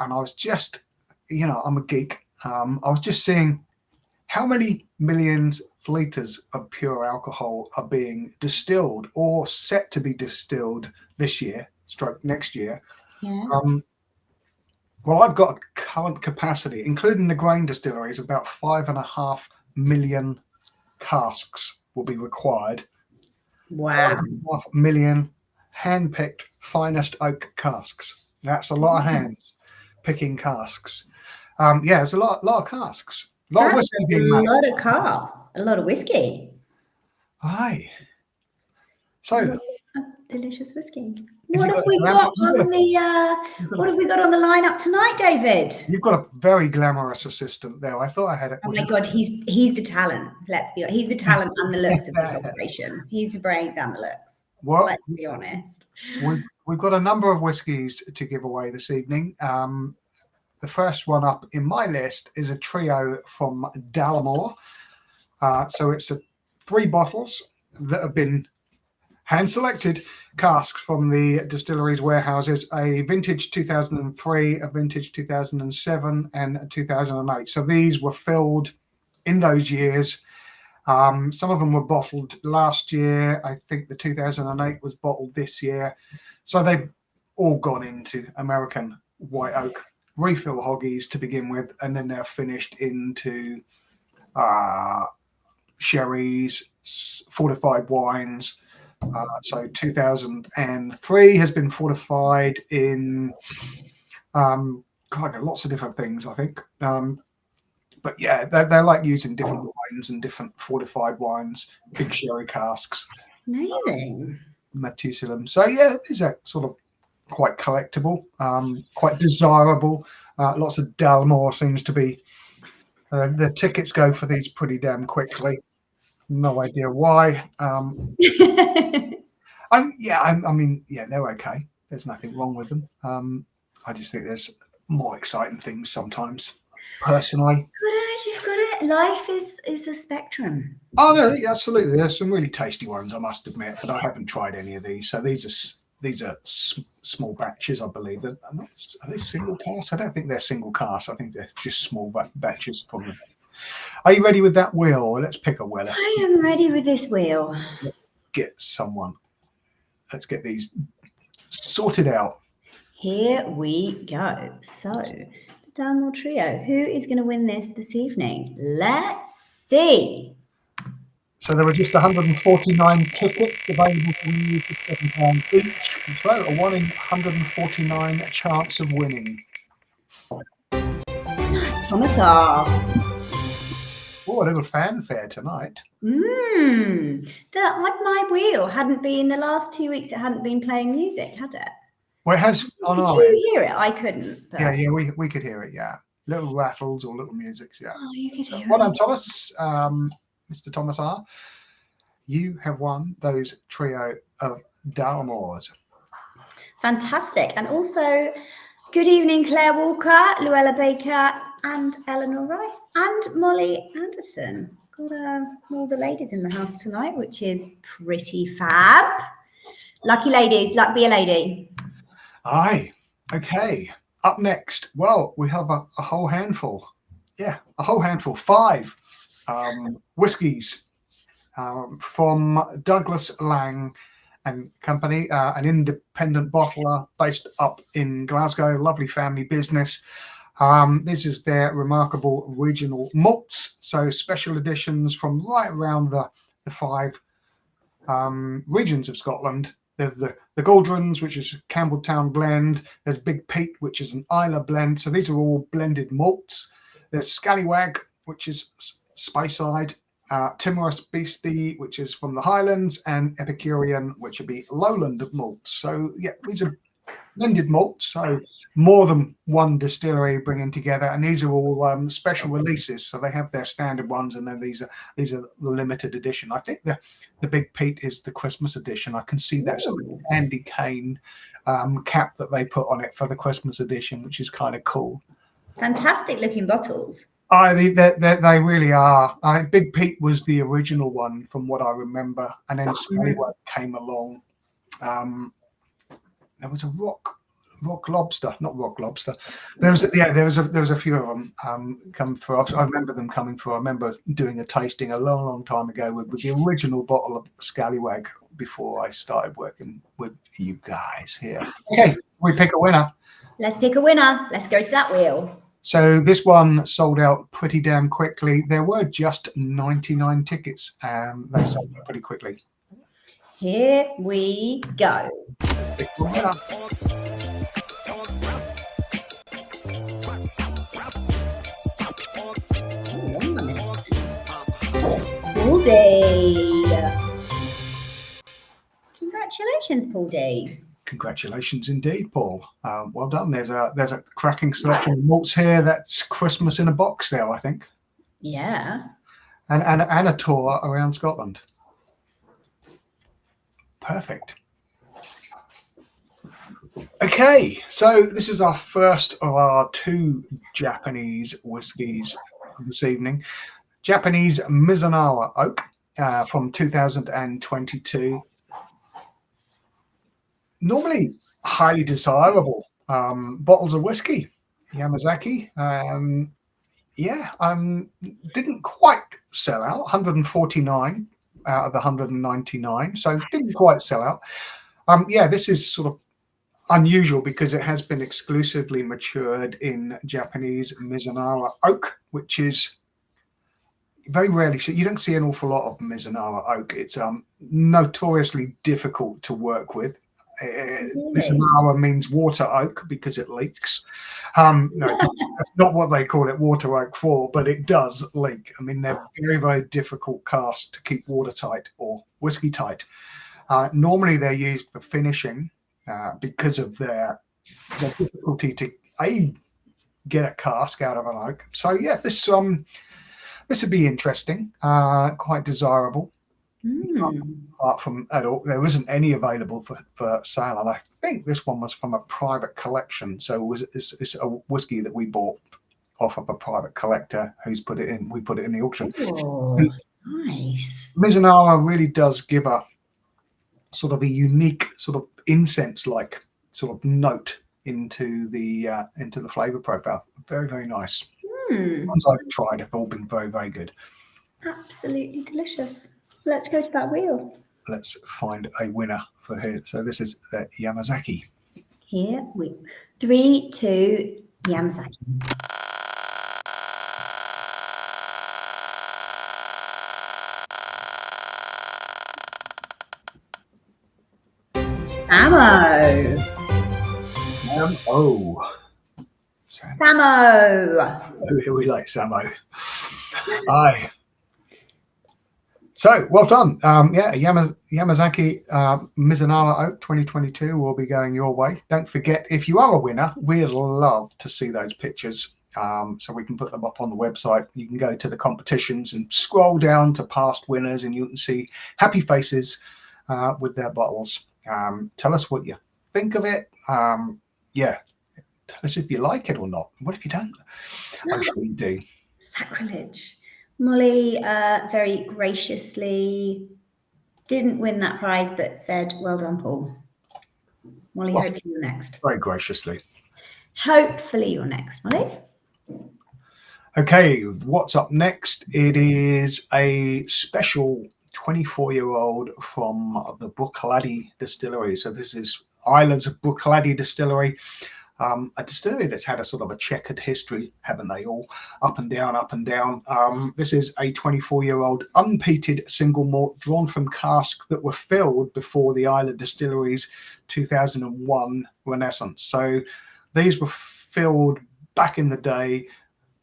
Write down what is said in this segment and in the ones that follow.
and I was just, I'm a geek. I was just seeing how many millions of litres of pure alcohol are being distilled or set to be distilled this year, stroke next year. Yeah. Well, I've got a current capacity, including the grain distilleries, about 5.5 million casks will be required. Wow. 5.5 million hand-picked finest oak casks. That's a lot of hands picking casks. It's a lot of casks. A lot of whiskey being made. A lot of casks. A lot of whiskey. Aye. So delicious whiskey. What have we got on the lineup tonight, David? You've got a very glamorous assistant there. I thought I had it. Oh my God, he's the talent. Let's be honest. He's the talent and the looks of this operation. He's the brains and the looks. Well, let's be honest. We've got a number of whiskies to give away this evening. The first one up in my list is a trio from Dallimore. So it's 3 bottles that have been hand-selected casks from the distillery's warehouses, a vintage 2003, a vintage 2007, and a 2008. So these were filled in those years. Some of them were bottled last year. I think the 2008 was bottled this year. So they've all gone into American white oak refill hoggies to begin with, and then they're finished into sherries, fortified wines. So 2003 has been fortified in lots of different things, I think. But yeah, they're like using different wines and different fortified wines, big sherry casks. Amazing. Methuselah. So yeah, these are sort of quite collectible, quite desirable. Lots of Dallimore seems to be. The tickets go for these pretty damn quickly. No idea why. I mean, they're okay. There's nothing wrong with them. I just think there's more exciting things sometimes, personally. You've got it. Life is a spectrum. Oh no, absolutely. There's some really tasty ones, I must admit, but I haven't tried any of these. So these are small batches, I believe. Are they single cast? I don't think they're single cast. I think they're just small batches from them. Are you ready with that wheel? Let's pick a winner. I am ready with this wheel. Let's get these sorted out. Here we go. So, the Dallimore Trio. Who is going to win this evening? Let's see. So there were just 149 tickets available for you for £7 each. So a 1 in 149 chance of winning. Thomas R. Oh, a little fanfare tonight. My wheel hadn't been, the last 2 weeks, it hadn't been playing music, had it? Well, it has on our end. Could you hear it? I couldn't. But... Yeah, we could hear it, yeah. Little rattles or little musics, yeah. Oh, you could hear it. Well done, Thomas. Mr. Thomas R. You have won those trio of Dallimores. Fantastic. And also, good evening, Claire Walker, Luella Baker, and Eleanor Rice, and Molly Anderson. Got all the ladies in the house tonight, which is pretty fab. Lucky ladies, luck be a lady. Aye. Okay. Up next, well, we have a whole handful. Yeah, a whole handful. 5 whiskies from Douglas Lang and Company, an independent bottler based up in Glasgow. Lovely family business. This is their remarkable regional malts, so special editions from right around the 5 regions of Scotland. There's the Gauldrons, which is Campbelltown blend. There's Big Pete, which is an Isla blend. So these are all blended malts. There's Scallywag, which is Speyside. Timorous Beastie, which is from the Highlands, and Epicurean, which would be Lowland malts. So yeah, these are blended malts, so more than one distillery bringing together, and these are all special releases. So they have their standard ones, and then these are the limited edition. I think the Big Pete is the Christmas edition. I can see that sort of candy cane cap that they put on it for the Christmas edition, which is kind of cool. Fantastic looking bottles. They really are. Big Pete was the original one, from what I remember, and then Scallywag came along. There was a rock Rock Lobster, not Rock Lobster. There was a few of them come through. I remember them coming through. I remember doing a tasting a long time ago with the original bottle of Scallywag before I started working with you guys here. Okay, we pick a winner. Let's pick a winner. Let's go to that wheel. So this one sold out pretty damn quickly. There were just 99 tickets. They sold out pretty quickly. Here we go. Pick a winner. Paul D. Congratulations, Paul D. Congratulations indeed, Paul. Well done. There's a cracking selection of malts here. That's Christmas in a box there, I think. Yeah. And a tour around Scotland. Perfect. Okay, so this is our first of our 2 Japanese whiskies this evening. Japanese Mizunawa Oak from 2022. Normally highly desirable bottles of whiskey. Yamazaki. Didn't quite sell out. 149 out of the 199, so didn't quite sell out. This is sort of unusual because it has been exclusively matured in Japanese Mizunawa Oak, which is very rarely. So you don't see an awful lot of Mizunawa Oak. It's notoriously difficult to work with. Mizunawa means water oak because it leaks. No, that's not what they call it water oak for, but it does leak. I mean, they're very, very difficult casks to keep watertight or whiskey tight. Normally, they're used for finishing because of their difficulty to get a cask out of an oak. So yeah, this would be interesting, quite desirable. Apart from there isn't any available for sale, and I think this one was from a private collection. So it's a whiskey that we bought off of a private collector who's put it in. We put it in the auction. Oh, nice. Mizunawa really does give a sort of a unique sort of incense-like sort of note into the flavor profile. Very, very nice. The ones I've tried have all been very, very good. Absolutely delicious. Let's go to that wheel. Let's find a winner for here. So this is the Yamazaki. Here we 3, 2, Yamazaki. Samo. Samo. We like Samo. Aye. So well done. Yamazaki Mizunawa Oak 2022 will be going your way. Don't forget, if you are a winner, we'd love to see those pictures. So we can put them up on the website. You can go to the competitions and scroll down to past winners, and you can see happy faces with their bottles. Tell us what you think of it. Tell us if you like it or not. What if you don't? I'm sure you do. Sacrilege. Molly very graciously didn't win that prize, but said, "Well done, Paul." Molly, hopefully you're next. Very graciously. Hopefully you're next, Molly. Okay, what's up next? It is a special 24-year-old from the Bruichladdich distillery. So this is Isla's Bruichladdich distillery. A distillery that's had a sort of a checkered history, haven't they all? Up and down, up and down. This is a 24-year-old unpeated single malt drawn from casks that were filled before the Isla Distillery's 2001 Renaissance. So these were filled back in the day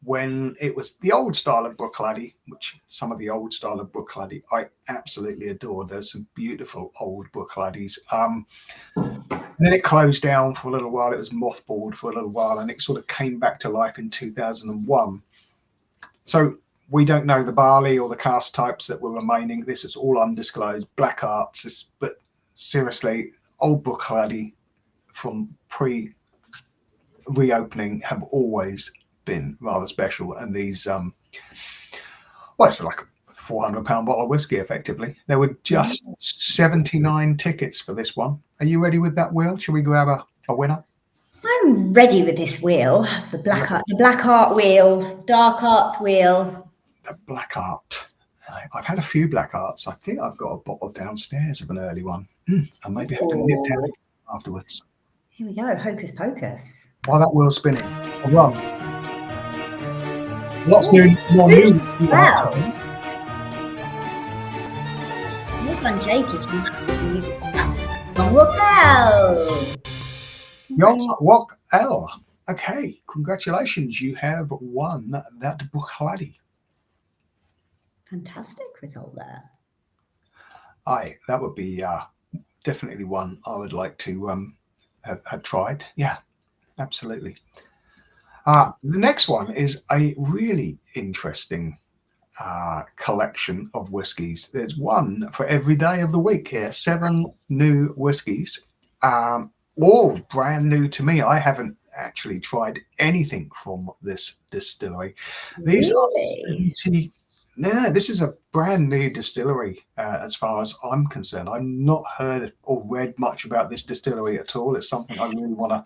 when it was the old style of Bruichladdich, which some of the old style of Bruichladdich I absolutely adore. There's some beautiful old Bruichladdich. Then it closed down for a little while. It was mothballed for a little while, and it sort of came back to life in 2001. So we don't know the barley or the cask types that were remaining. This is all undisclosed, black arts. But seriously, old Bruichladdich from pre-reopening have always been rather special. And these, it's like a £400 bottle of whiskey, effectively. There were just 79 tickets for this one. Are you ready with that wheel? Shall we grab a winner? I'm ready with this wheel. The black art wheel, dark arts wheel. The black art. I've had a few black arts. I think I've got a bottle downstairs of an early one. And maybe have to nip down afterwards. Here we go, hocus pocus. While that wheel's spinning, a rum. Lots more new. Well, well done, Jake, if you match this music from that. Young Wok L. Okay, congratulations. You have won that Bruichladdich. Fantastic result there. That would be definitely one I would like to have tried. Yeah, absolutely. The next one is a really interesting collection of whiskies. There's one for every day of the week here. 7 new whiskies, all brand new to me. I haven't actually tried anything from this distillery. These Really? are 70. No, this is a brand new distillery as far as I'm concerned. I've not heard or read much about this distillery at all. It's something I really want to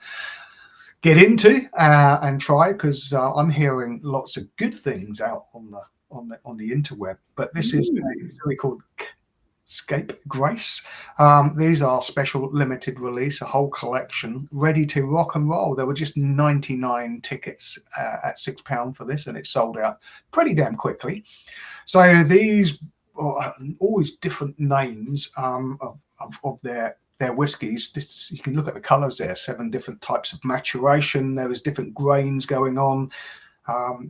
get into and try, because I'm hearing lots of good things out on the interweb. But this is a distillery called Scapegrace. These are special limited release, a whole collection ready to rock and roll. There were just 99 tickets at £6 for this, and it sold out pretty damn quickly. So these are always different names of their whiskies. You can look at the colors there. 7 different types of maturation. There was different grains going on.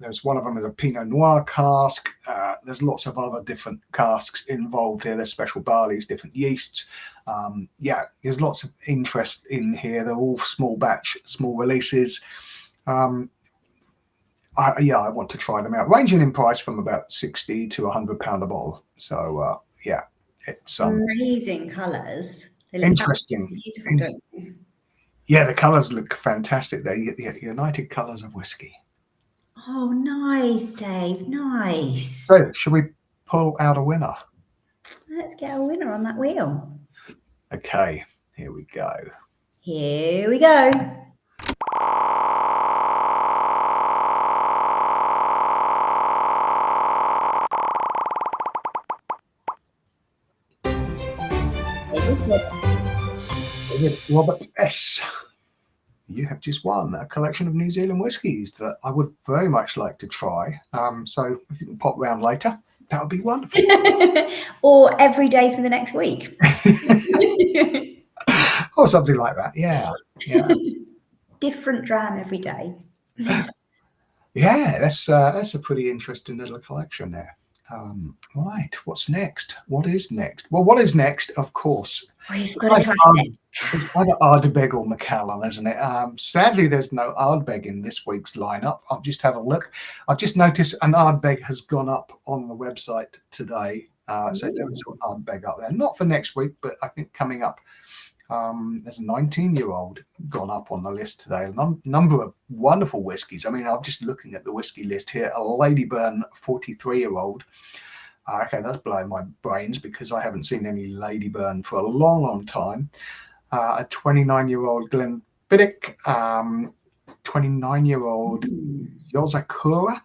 There's one of them is a Pinot Noir cask. There's lots of other different casks involved here. There's special barleys, different yeasts. Yeah, there's lots of interest in here. They're all small batch, small releases. I want to try them out, ranging in price from about £60 to £100 a bottle. So yeah, it's amazing colours. Interesting. Beautiful, don't they? Yeah, the colours look fantastic. They're United Colours of Whiskey. Oh, nice, Dave. Nice. So, should we pull out a winner? Let's get a winner on that wheel. Okay, here we go. Here we go. Robert S. You have just won a collection of New Zealand whiskies that I would very much like to try. So if you can pop round later, that would be wonderful. Or every day for the next week. Or something like that. Yeah. Different dram every day. Yeah, that's a pretty interesting little collection there. Right, what's next? What is next? Well, what is next, of course, We've got a classic. It's either Ardbeg or Macallan, isn't it? Sadly, there's no Ardbeg in this week's lineup. I've just had a look. I've just noticed an Ardbeg has gone up on the website today. So there is an Ardbeg up there. Not for next week, but I think coming up. There's a 19-year-old gone up on the list today. A number of wonderful whiskies. I mean, I'm just looking at the whiskey list here. A Ladyburn 43-year-old. Okay, that's blowing my brains because I haven't seen any Ladyburn for a long, long time. A 29-year-old Glenfiddich, 29-year-old Yozakura.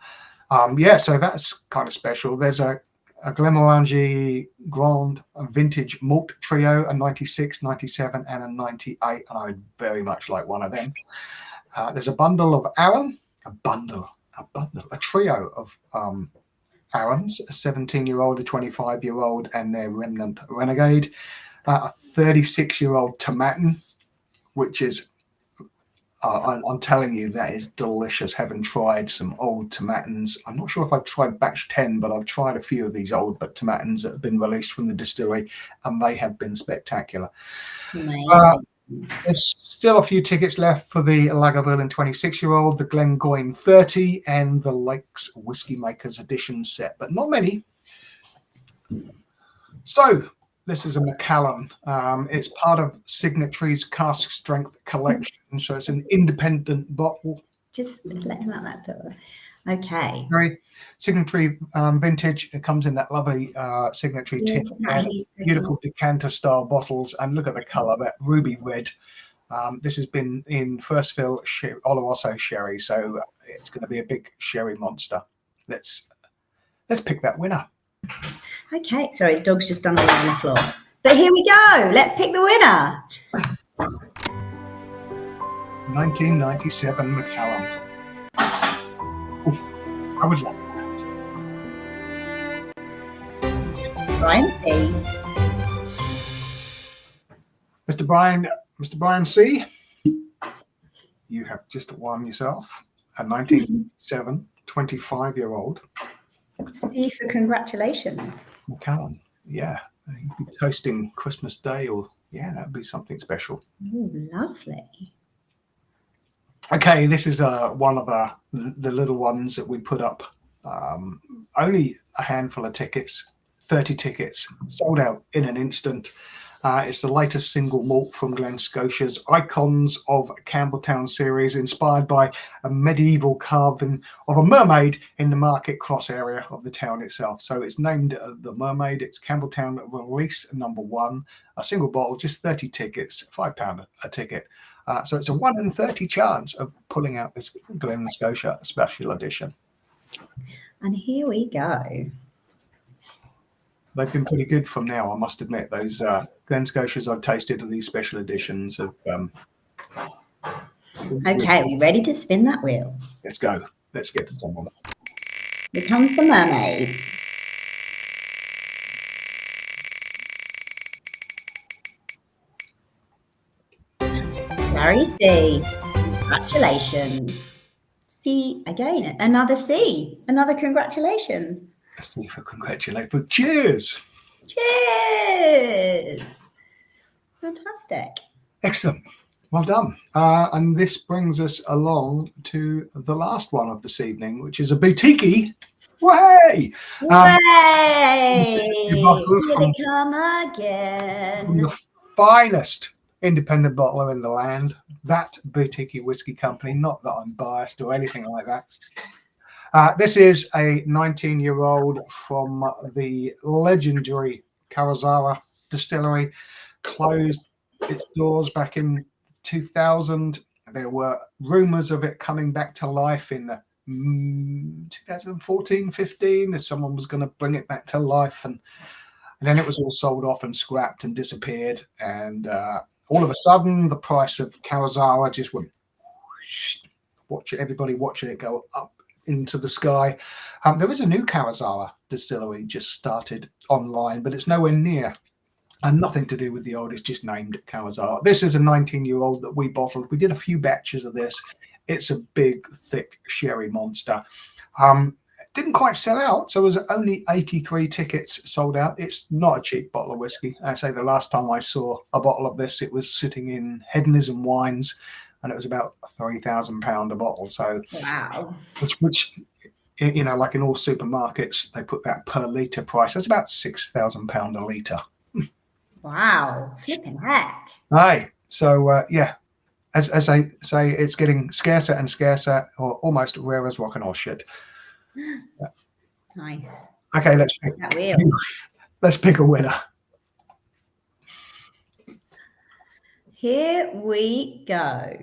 Yeah, so that's kind of special. There's a Glenmorangie Grand Vintage Malt Trio, a 96, 97, and a 98, and I would very much like one of them. There's a bundle of Arran, a trio of Arrans, a 17-year-old, a 25-year-old, and their Remnant Renegade. A 36-year-old Tomatin, which is, I'm telling you, that is delicious. Having tried some old Tomatins, I'm not sure if I've tried batch 10, but I've tried a few of these old Tomatins that have been released from the distillery, and they have been spectacular. There's still a few tickets left for the Lagavulin 26-year-old, the Glengoyne 30, and the Lakes Whiskey Makers edition set, but not many. So this is a Macallan. It's part of Signatory's cask strength collection, so it's an independent bottle. Just let him out that door. Okay. Very Signatory vintage. It comes in that lovely Signatory tin, beautiful decanter style bottles, and look at the color, that ruby red. This has been in first fill Oloroso sherry, so it's going to be a big sherry monster. Let's pick that winner. Okay, sorry, the dog's just done a on the floor. But here we go. Let's pick the winner. 1997 Macallan. Oof, I would like that. Brian C. Mr. Brian C. You have just won yourself a 1997 25-year-old C for congratulations. Macallan. Yeah, you'd be toasting Christmas Day, or yeah, that would be something special. Oh, lovely. Okay, this is one of the little ones that we put up. Only a handful of tickets, 30 tickets, sold out in an instant. It's the latest single malt from Glen Scotia's Icons of Campbelltown series, inspired by a medieval carving of a mermaid in the Market Cross area of the town itself. So it's named the Mermaid. It's Campbelltown release number 1, a single bottle, just 30 tickets, £5 a ticket. So it's a 1 in 30 chance of pulling out this Glen Scotia special edition. And here we go. They've been pretty good from now, I must admit. Those Glen Scotias I've tasted of these special editions of. Okay, we ready to spin that wheel? Let's go. Let's get to someone. Here comes the mermaid. Gary C. Congratulations. C again. Another C. Another congratulations. C for congratulate. But cheers. Cheers. Fantastic. Excellent. Well done. And this brings us along to the last one of this evening, which is a boutique. Way! Way! Here from they come again. the finest independent bottler in the land, that boutique whiskey company. Not that I'm biased or anything like that. This is a 19-year-old from the legendary Karuizawa distillery. Closed its doors back in 2000. There were rumors of it coming back to life in the 2014-15, if someone was going to bring it back to life, and then it was all sold off and scrapped and disappeared. And all of a sudden, the price of Karuizawa just went. Everybody watching it go up into the sky. There is a new Karuizawa distillery just started online, but it's nowhere near, and nothing to do with the old. It's just named Karuizawa. This is a 19-year-old that we bottled. We did a few batches of this. It's a big, thick sherry monster. Didn't quite sell out, so it was only 83 tickets sold out. It's not a cheap bottle of whiskey. I say the last time I saw a bottle of this, it was sitting in Hedonism Wines, and it was about £3,000 a bottle. So, wow, which you know, like in all supermarkets, they put that per litre price. That's about £6,000 a litre. Wow, flipping heck! Aye, so yeah, as I say, it's getting scarcer and scarcer, or almost rare as rock and roll shit. Yeah. Nice. Okay, let's pick a winner. Here we go.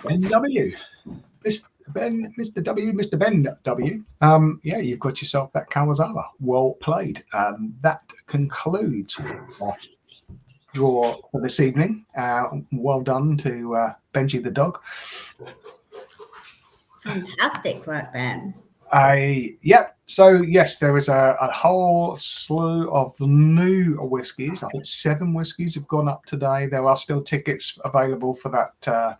Ben W. Mr. W, Mr. Ben W. Yeah, you've got yourself that Karuizawa. Well played. That concludes our draw for this evening. Well done to Benji the dog. Fantastic work, Ben. Yep. So yes, there is a whole slew of new whiskies. I think 7 whiskies have gone up today. There are still tickets available for that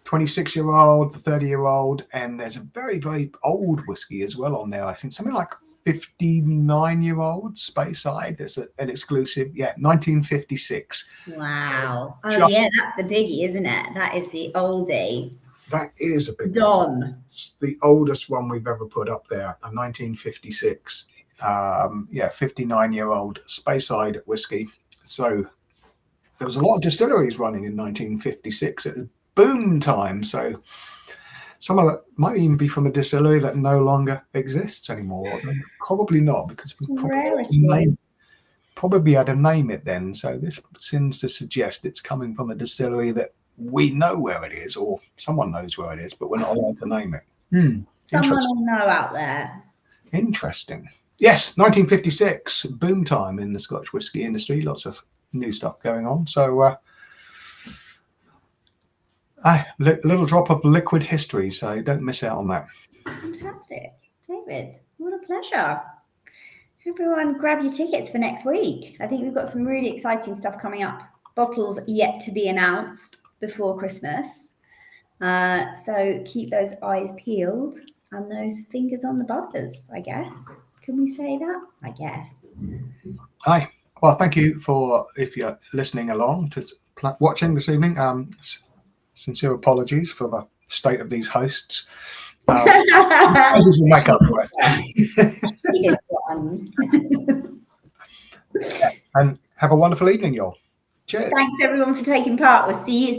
26-year-old, the 30-year-old, and there's a very, very old whiskey as well on there. I think something like 59-year-old Speyside. There's an exclusive, 1956. Wow. Oh, yeah, that's the biggie, isn't it? That is the oldie. That is a big one. Don. It's the oldest one we've ever put up there, a 1956. 59-year-old Speyside whiskey. So there was a lot of distilleries running in 1956. It was Boom Time. So some of it might even be from a distillery that no longer exists anymore. Probably not, because we probably had to name it then. So this seems to suggest it's coming from a distillery that we know where it is, or someone knows where it is, but we're not allowed to name it. Someone will know out there. Interesting. Yes, 1956, boom time in the Scotch whisky industry. Lots of new stuff going on. So a little drop of liquid history, so don't miss out on that. Fantastic. David, what a pleasure. Everyone grab your tickets for next week. I think we've got some really exciting stuff coming up. Bottles yet to be announced before Christmas. So keep those eyes peeled and those fingers on the buzzers, I guess. Can we say that? I guess. Hi. Well, thank you for, if you're listening along to watching this evening. Sincere apologies for the state of these hosts. We'll make up for it. And have a wonderful evening, y'all. Cheers. Thanks everyone for taking part. We'll see you